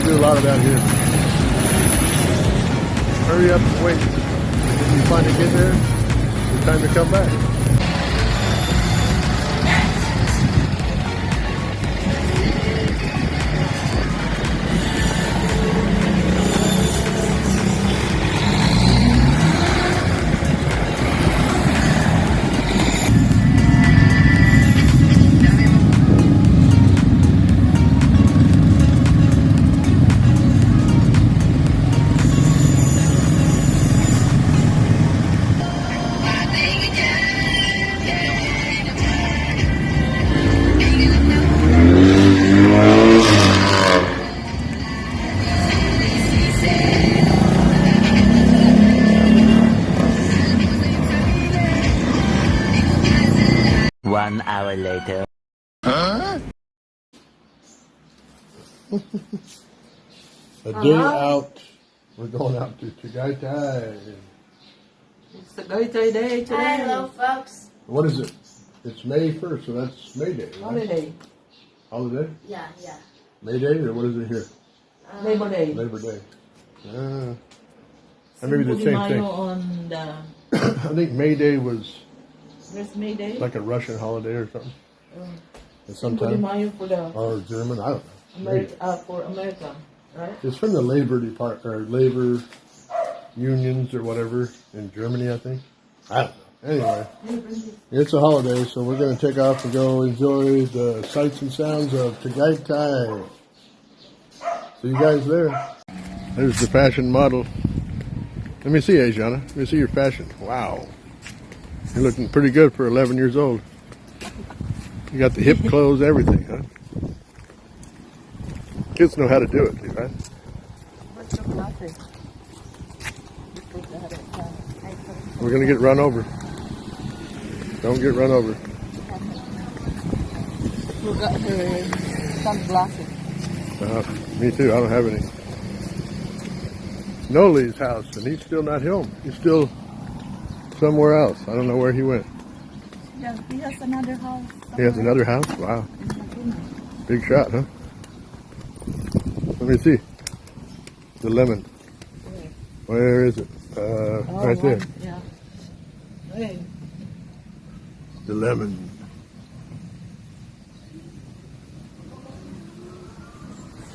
do a lot of that here. Hurry up and wait. If you finally get there, it's time to come back. One hour later. Huh? A day out. We're going out to Tagatay. It's Tagatay day today. Hello, folks. What is it? It's May 1st, so that's May Day, right? Holiday. Holiday? Yeah. May Day, or what is it here? Labor Day. Labor Day. And maybe the same thing. On the I think May Day was Where's May Day? like a Russian holiday or something. At some Cinco de time. Mayo for the Or German, I don't know. for America, right? It's from the Labor Department, or Labor Unions or whatever in Germany, I think. I don't know. Anyway, it's a holiday, so we're going to take off and go enjoy the sights and sounds of Tagatay. See you guys there. There's the fashion model. Let me see, Ajana. Let me see your fashion. Wow. You're looking pretty good for 11 years old. You got the hip clothes, everything, huh? Kids know how to do it, right? We're going to get run over. Don't get run over. Who got her sunglasses? Me too. I don't have any. Noli's house, and he's still not home. He's still somewhere else. I don't know where he went. Yeah, he has another house. He has another house? Wow. Big shot, huh? Let me see. The lemon. Where is it? Right there. Yeah. Hey. The lemon.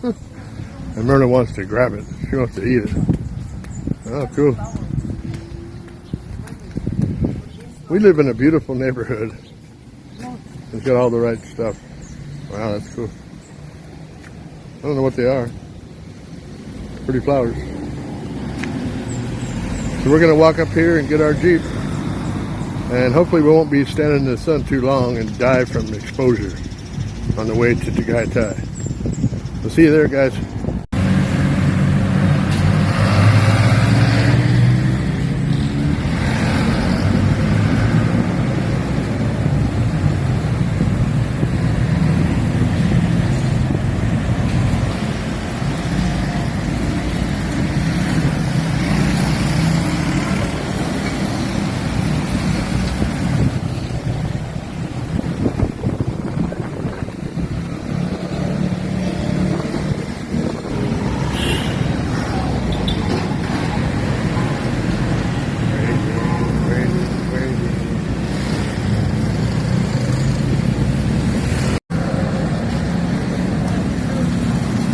And Myrna wants to grab it. She wants to eat it. Oh, cool. We live in a beautiful neighborhood. It's got all the right stuff. Wow, that's cool. I don't know what they are. Pretty flowers. So we're going to walk up here and get our Jeep. And hopefully we won't be standing in the sun too long and die from exposure on the way to Tagatay. We'll see you there, guys.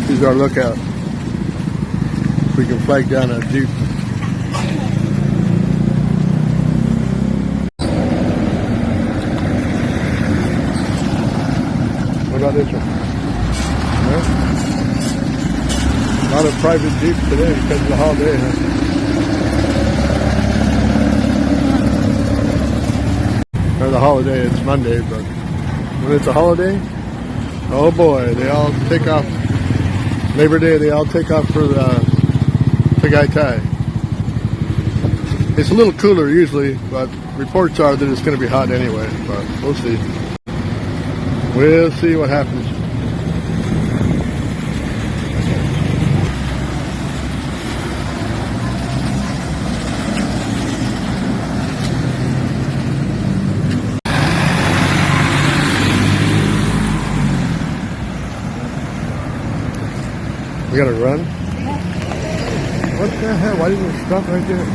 Here's our lookout. We can flag down our Jeep. What about this one? No? A lot of private Jeeps today because of the holiday, huh? Or the holiday, it's Monday, but when it's a holiday, oh boy, they all take off. Labor Day, they all take off for the Tagatay. It's a little cooler usually, but reports are that it's going to be hot anyway, but we'll see. We'll see what happens. We gotta run? What the hell? Why didn't it stop right there?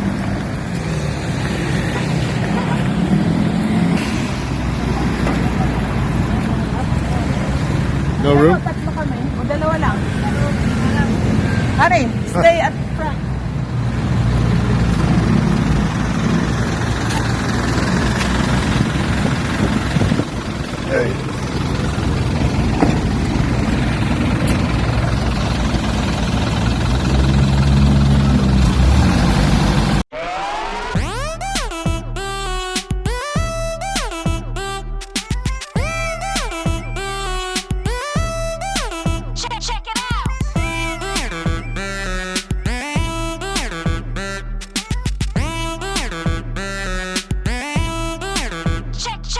No room? Tatlo kami. O dalawa lang. Honey, stay at front. Hey. Check it out. Check it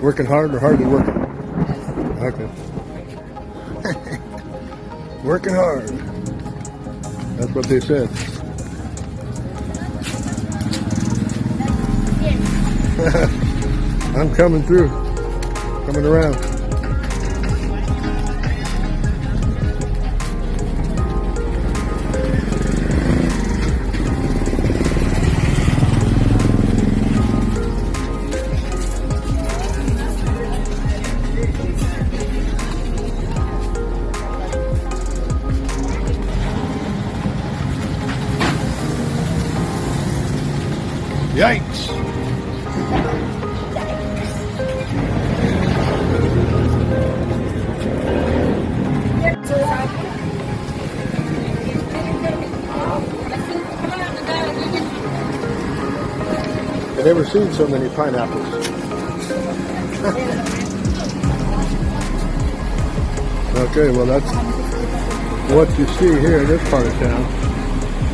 Working hard or hardly working? Okay. Working hard. That's what they said. I'm coming through. Coming around. Yikes! I've never seen so many pineapples. Okay, well that's what you see here in this part of town.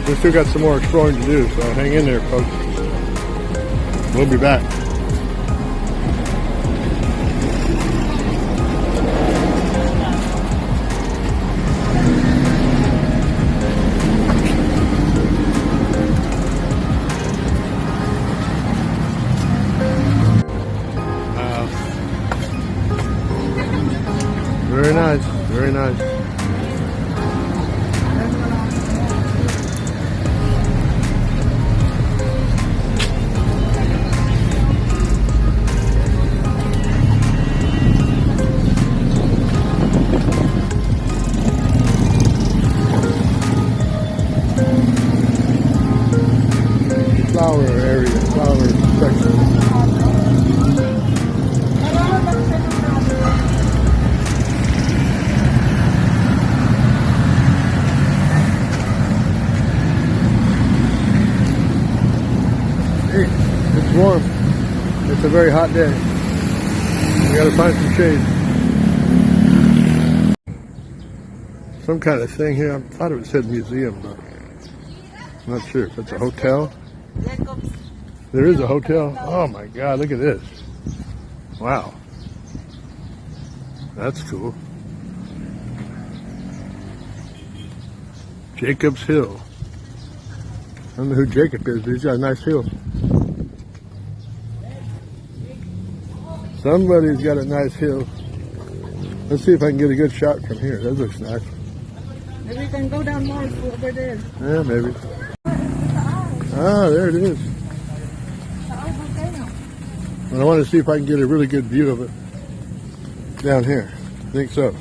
We still got some more exploring to do, so hang in there, folks. We'll be back. Very nice, very nice. Flower area, flower section. It's warm. It's a very hot day. We gotta find some shade. Some kind of thing here. I thought it said museum, but I'm not sure if it's a hotel. There is a hotel. Oh my God, look at this. Wow. That's cool. Jacob's Hill. I don't know who Jacob is, but he's got a nice hill. Somebody's got a nice hill. Let's see if I can get a good shot from here. That looks nice. Maybe we can go down more over there. Yeah, maybe. Ah, there it is. Taal volcano. And I want to see if I can get a really good view of it down here. I think so.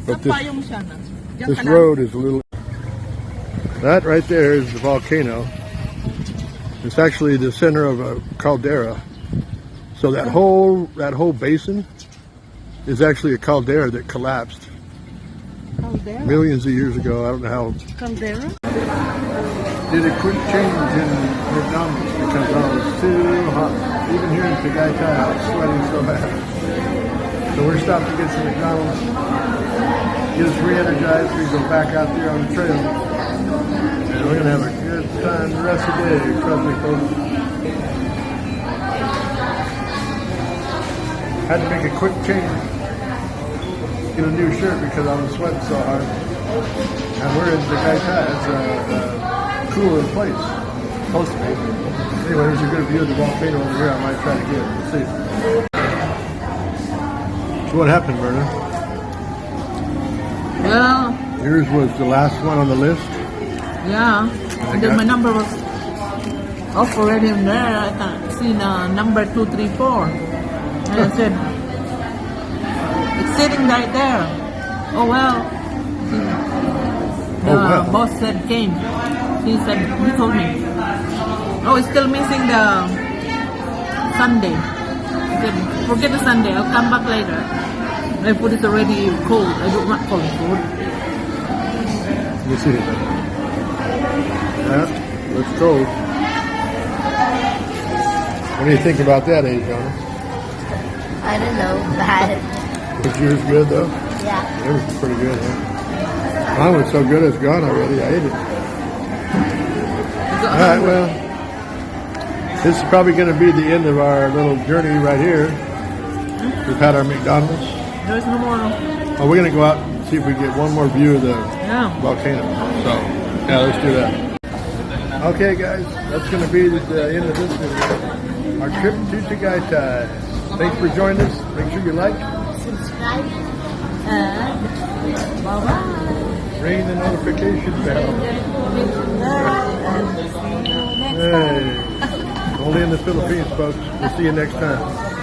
But Saan pa yung siya na? Diyan this ka lang. road is a little... That right there is the volcano. It's actually the center of a caldera. So that whole basin is actually a caldera that collapsed Caldera? millions of years ago. I don't know how. Caldera? Did a quick change in McDonald's because I was too hot. Even here in Tagatay, I was sweating so bad. So we're stopped to get some McDonald's, get us re-energized. We go back out there on the trail. And we're going to have a good time the rest of the day. Trust me, folks. Had to make a quick change. Get a new shirt because I was sweating so hard. And we're in Tagatay. It's a cooler place. Supposed to be. Anyway, there's a good view of the volcano over here. I might try to get it. Let's see. So what happened, Verna? Well, Yours was the last one on the list. yeah. And then my number was off already in there. I can see the number 234. And I said, it's sitting right there. Oh well. The Oh, well. boss said came. He told me. Oh, it's still missing the Sunday. He said, forget the Sunday. I'll come back later. My food is already cold. I don't want cold food. Let's see. Yeah, looks cold. What do you think about that, Adriana? I don't know, bad. Was yours good though? Yeah. It was pretty good, huh? Mine was so good it's gone already. I ate it. All right, well, this is probably going to be the end of our little journey right here. We've had our McDonald's. There's no more. Oh, we're going to go out and see if we can get one more view of the Yeah. volcano. So, yeah, let's do that. Okay, guys, that's going to be the end of this video. Our trip to Tagatay. Thanks for joining us. Make sure you like, Subscribe. And bye-bye. ring the notification bell. And see you next time. Hey, only in the Philippines, folks. We'll see you next time.